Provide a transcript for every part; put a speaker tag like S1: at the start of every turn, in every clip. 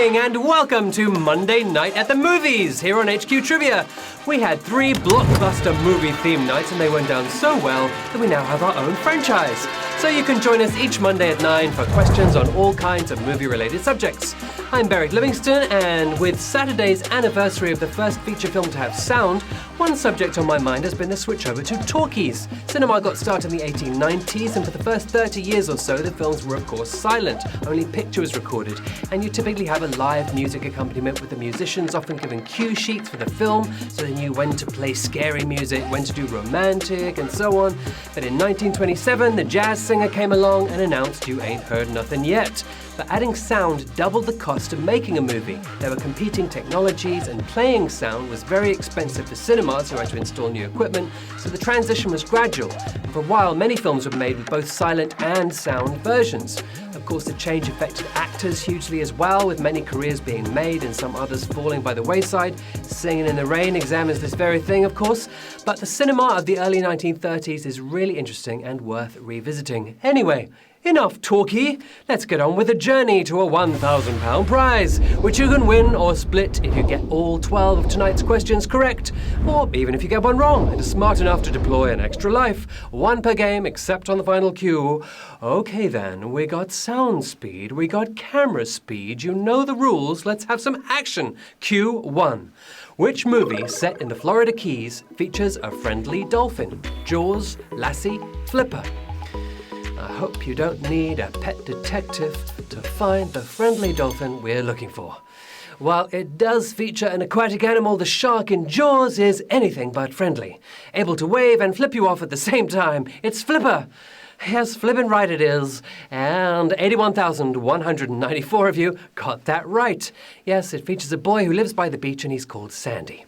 S1: morning and welcome to Monday Night at the Movies here on HQ Trivia. We had 3 blockbuster movie theme nights and they went down so well that we now have our own franchise. So you can join us each Monday at 9 for questions on all kinds of movie-related subjects. I'm Beric Livingstone, and with Saturday's anniversary of the first feature film to have sound, one subject on my mind has been the switch over to talkies. Cinema got started in the 1890s, and for the first 30 years or so, the films were of course silent. Only picture was recorded, and you typically have a live music accompaniment with the musicians often given cue sheets for the film, so they knew when to play scary music, when to do romantic, and so on. But in 1927, the jazz singer came along and announced "You ain't heard nothing yet." But adding sound doubled the cost of making a movie. There were competing technologies, and playing sound was very expensive for cinemas who had to install new equipment, so the transition was gradual. And for a while, many films were made with both silent and sound versions. Of course, the change affected actors hugely as well, with many careers being made and some others falling by the wayside. Singing in the Rain examines this very thing, of course, but the cinema of the early 1930s is really interesting and worth revisiting. Anyway, enough talky. Let's get on with a journey to a £1,000 prize, which you can win or split if you get all 12 of tonight's questions correct, or even if you get one wrong and are smart enough to deploy an extra life. 1 per game, except on the final cue. Okay then, we got sound speed, we got camera speed, you know the rules, let's have some action. Cue 1. Which movie set in the Florida Keys features a friendly dolphin? Jaws, Lassie, Flipper? I hope you don't need a pet detective to find the friendly dolphin we're looking for. While it does feature an aquatic animal, the shark in Jaws is anything but friendly. Able to wave and flip you off at the same time, it's Flipper. Yes, flippin' right it is. And 81,194 of you got that right. Yes, it features a boy who lives by the beach and he's called Sandy.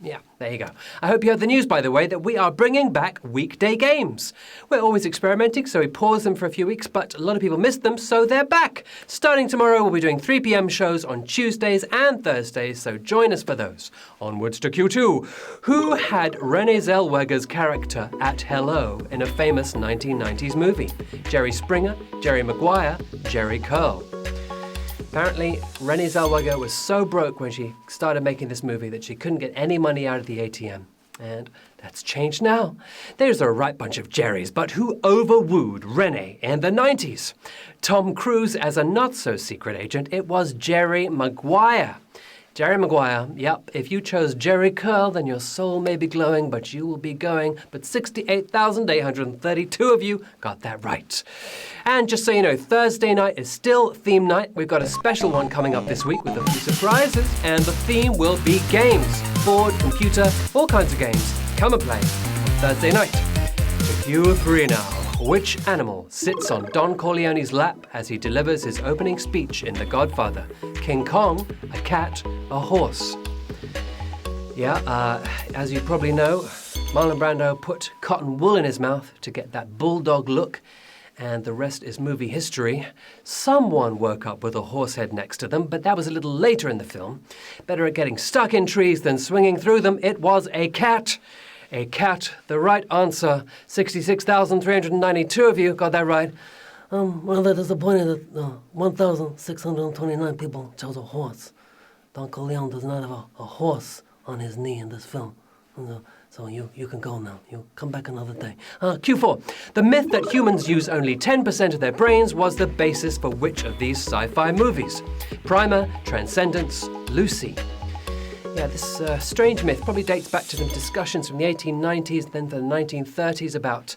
S1: Yeah, there you go. I hope you have the news, by the way, that we are bringing back weekday games. We're always experimenting, so we paused them for a few weeks, but a lot of people missed them, so they're back. Starting tomorrow, we'll be doing 3 p.m. shows on Tuesdays and Thursdays, so join us for those. Onwards to Q2. Who had Renée Zellweger's character at Hello in a famous 1990s movie? Jerry Springer, Jerry Maguire, Jerry Curl. Apparently, Renée Zellweger was so broke when she started making this movie that she couldn't get any money out of the ATM. And that's changed now. There's a right bunch of Jerrys, but who overwooed Renée in the 90s? Tom Cruise as a not-so-secret agent, it was Jerry Maguire. Jerry Maguire, yep, if you chose Jerry Curl, then your soul may be glowing, but you will be going. But 68,832 of you got that right. And just so you know, Thursday night is still theme night. We've got a special one coming up this week with a few surprises, and the theme will be games. Board, computer, all kinds of games. Come and play on Thursday night. To Q3 now. Which animal sits on Don Corleone's lap as he delivers his opening speech in The Godfather? King Kong, a cat, a horse? Yeah, as you probably know, Marlon Brando put cotton wool in his mouth to get that bulldog look, and the rest is movie history. Someone woke up with a horse head next to them, but that was a little later in the film. Better at getting stuck in trees than swinging through them, it was a cat. A cat, the right answer. 66,392 of you got that right.
S2: Well, they're disappointed that 1,629 people chose a horse. Don Corleone does not have a horse on his knee in this film. So you can go now. You come back another day.
S1: Q4. The myth that humans use only 10% of their brains was the basis for which of these sci-fi movies? Primer, Transcendence, Lucy. Yeah, this strange myth probably dates back to the discussions from the 1890s, then the 1930s about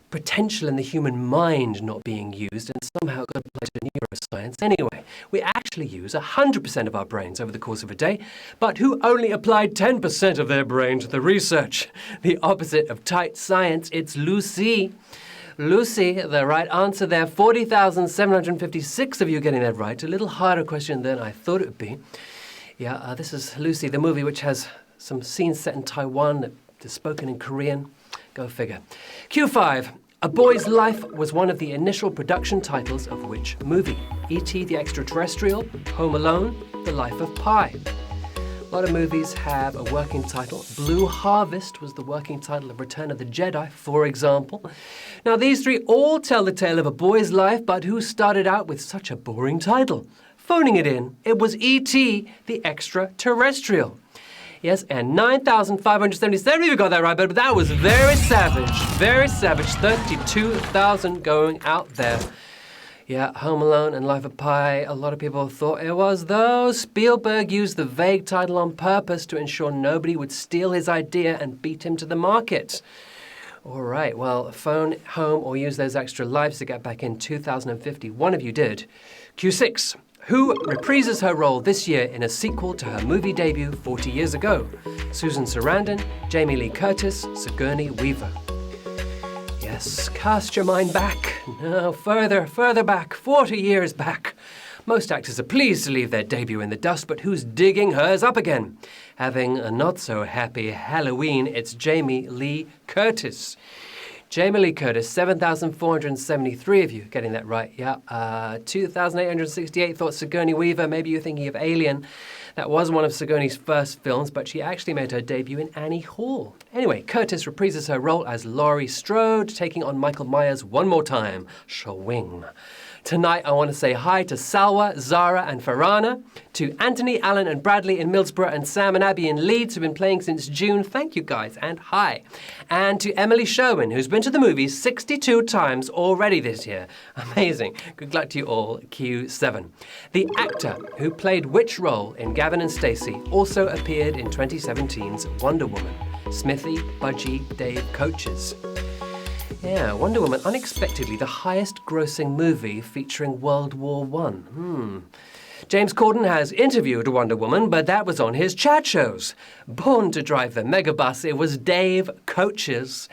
S1: potential in the human mind not being used, and somehow got applied to neuroscience. Anyway, we actually use 100% of our brains over the course of a day, but who only applied 10% of their brain to the research? The opposite of tight science, it's Lucy. Lucy, the right answer there. 40,756 of you getting that right. A little harder question than I thought it would be. Yeah, this is Lucy, the movie which has some scenes set in Taiwan that is spoken in Korean. Go figure. Q5. A Boy's Life was one of the initial production titles of which movie? E.T. the Extraterrestrial, Home Alone, The Life of Pi. A lot of movies have a working title. Blue Harvest was the working title of Return of the Jedi, for example. Now, these three all tell the tale of a boy's life, but who started out with such a boring title? phoning it in. It was E.T., the extraterrestrial. Yes, and 9,577, you got that right, but that was very savage. Very savage. 32,000 going out there. Yeah, Home Alone and Life of Pi, a lot of people thought it was, though. Spielberg used the vague title on purpose to ensure nobody would steal his idea and beat him to the market. All right, well, phone home or use those extra lives to get back in 2050. One of you did. Q6. Who reprises her role this year in a sequel to her movie debut 40 years ago? Susan Sarandon, Jamie Lee Curtis, Sigourney Weaver. Yes, cast your mind back. No, further back, 40 years back. Most actors are pleased to leave their debut in the dust, but who's digging hers up again? Having a not-so-happy Halloween, it's Jamie Lee Curtis. Jamie Lee Curtis, 7,473 of you getting that right. Yeah, 2,868 thought Sigourney Weaver. Maybe you're thinking of Alien. That was one of Sigourney's first films, but she actually made her debut in Annie Hall. Anyway, Curtis reprises her role as Laurie Strode, taking on Michael Myers one more time. Shwing. Tonight, I want to say hi to Salwa, Zara, and Farhana, to Anthony, Alan, and Bradley in Middlesbrough, and Sam and Abby in Leeds, who've been playing since June. Thank you, guys, and hi. And to Emily Sherwin, who's been to the movies 62 times already this year. Amazing. Good luck to you all, Q7. The actor who played which role in Gavin and Stacey also appeared in 2017's Wonder Woman. Smithy, Budgie, Dave, Coaches. Yeah, Wonder Woman, unexpectedly the highest-grossing movie featuring World War I. James Corden has interviewed Wonder Woman, but that was on his chat shows. Born to drive the megabus, it was Dave Coaches.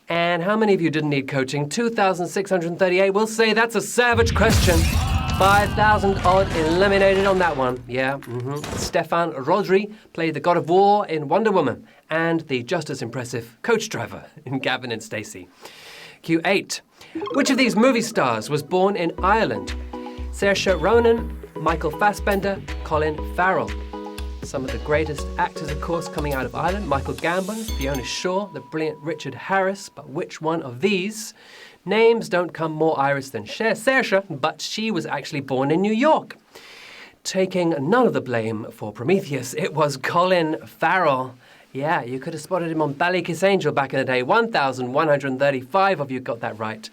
S1: And how many of you didn't need coaching? 2,638. We'll say that's a savage question. 5,000 odd eliminated on that one. Yeah, Stefan Rodri played the God of War in Wonder Woman and the just as impressive coach driver in Gavin and Stacey. Q8. Which of these movie stars was born in Ireland? Saoirse Ronan, Michael Fassbender, Colin Farrell. Some of the greatest actors, of course, coming out of Ireland. Michael Gambon, Fiona Shaw, the brilliant Richard Harris. But which one of these names don't come more Irish than Saoirse, but she was actually born in New York. Taking none of the blame for Prometheus, it was Colin Farrell. Yeah, you could have spotted him on Ballykiss Angel back in the day. 1,135 of you got that right.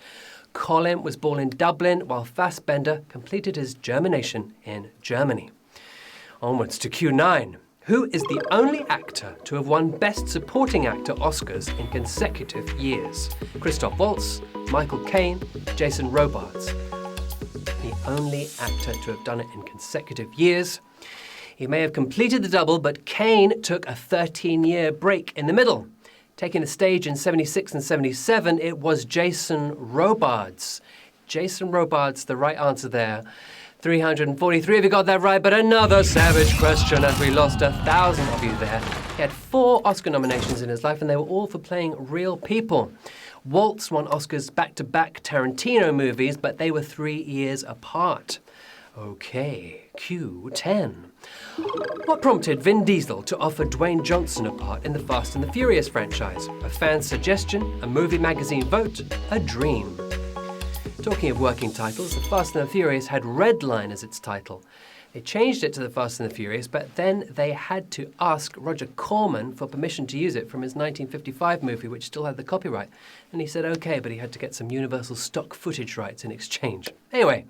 S1: Colin was born in Dublin, while Fassbender completed his germination in Germany. Onwards to Q9. Who is the only actor to have won Best Supporting Actor Oscars in consecutive years? Christoph Waltz, Michael Caine, Jason Robards. The only actor to have done it in consecutive years. He may have completed the double, but Caine took a 13-year break in the middle. Taking the stage in 76 and 77, it was Jason Robards. Jason Robards, the right answer there. 343 of you got that right, but another savage question as we lost 1,000 of you there. He had 4 Oscar nominations in his life, and they were all for playing real people. Waltz won Oscars back-to-back Tarantino movies, but they were 3 years apart. Okay, Q10. What prompted Vin Diesel to offer Dwayne Johnson a part in the Fast and the Furious franchise? A fan's suggestion, a movie magazine vote, a dream? Talking of working titles, The Fast and the Furious had Red Line as its title. They changed it to The Fast and the Furious, but then they had to ask Roger Corman for permission to use it from his 1955 movie, which still had the copyright. And he said okay, but he had to get some Universal stock footage rights in exchange. Anyway,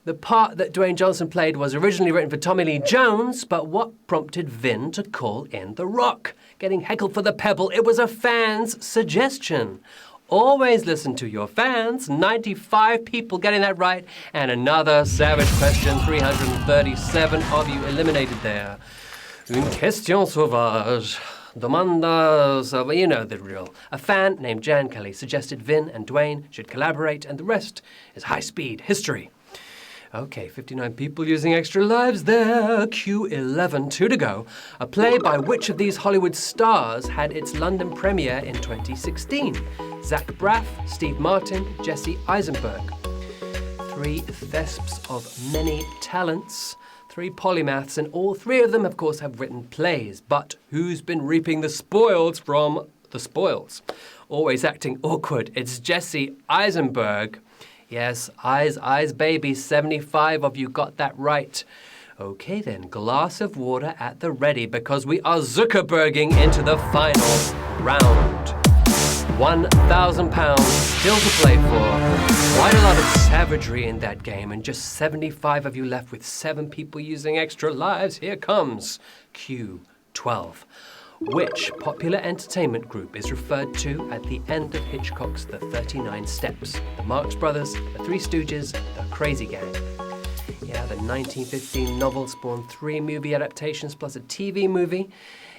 S1: the part that Dwayne Johnson played was originally written for Tommy Lee Jones, but what prompted Vin to call in The Rock? Getting heckled for the pebble, it was a fan's suggestion. Always listen to your fans. 95 people getting that right. And another savage question, 337 of you eliminated there. Une question sauvage. Demanda sauvage. You know the drill. A fan named Jan Kelly suggested Vin and Dwayne should collaborate, and the rest is high-speed history. Okay, 59 people using extra lives there. Q11, 2 to go. A play by which of these Hollywood stars had its London premiere in 2016? Zach Braff, Steve Martin, Jesse Eisenberg. 3 thesps of many talents, 3 polymaths, and all 3 of them, of course, have written plays. But who's been reaping the spoils from the spoils? Always acting awkward. It's Jesse Eisenberg. Yes, eyes, baby. 75 of you got that right. Okay then, glass of water at the ready because we are Zuckerberging into the final round. £1,000 still to play for. Quite a lot of savagery in that game, and just 75 of you left with 7 people using extra lives. Here comes Q12. Which popular entertainment group is referred to at the end of Hitchcock's The 39 Steps? The Marx Brothers, the Three Stooges, the Crazy Gang. Yeah, the 1915 novel spawned 3 movie adaptations plus a TV movie.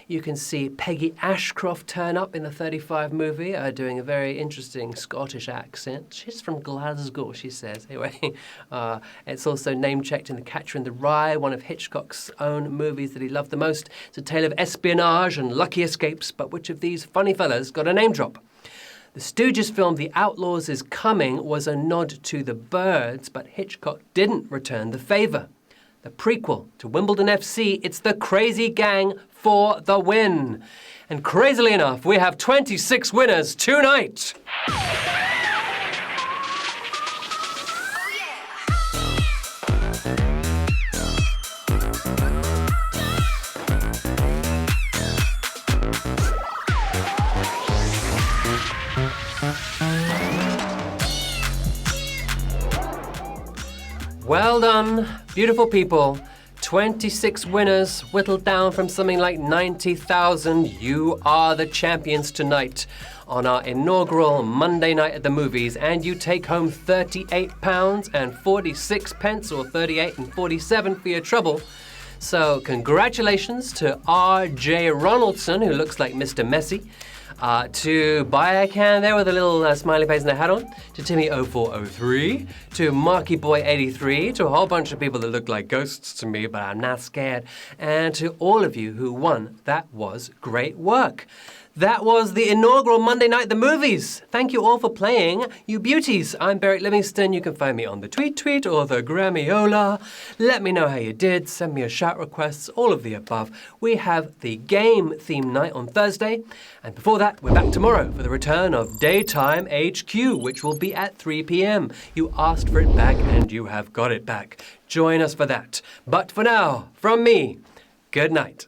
S1: You can see Peggy Ashcroft turn up in the 35 movie, doing a very interesting Scottish accent. She's from Glasgow, she says. Anyway, it's also name-checked in The Catcher in the Rye, one of Hitchcock's own movies that he loved the most. It's a tale of espionage and lucky escapes, but which of these funny fellas got a name drop? The Stooges film The Outlaws Is Coming was a nod to the Birds, but Hitchcock didn't return the favour. The prequel to Wimbledon FC, it's the Crazy Gang for the win. And crazily enough, we have 26 winners tonight. Well done, beautiful people. 26 winners, whittled down from something like 90,000. You are the champions tonight on our inaugural Monday night at the movies, and you take home £38 and 46 pence, or 38 and 47 for your trouble. So congratulations to R.J. Ronaldson, who looks like Mr. Messi. To Buy a Can there with a little smiley face and a hat on, to Timmy0403, to Marky Boy 83, to a whole bunch of people that look like ghosts to me, but I'm not scared, and to all of you who won. That was great work. That was the inaugural Monday Night at the Movies. Thank you all for playing, you beauties. I'm Beric Livingstone. You can find me on the tweet or the Grammyola. Let me know how you did. Send me a shout requests, all of the above. We have the game theme night on Thursday. And before that, we're back tomorrow for the return of Daytime HQ, which will be at 3 p.m. You asked for it back and you have got it back. Join us for that. But for now, from me, good night.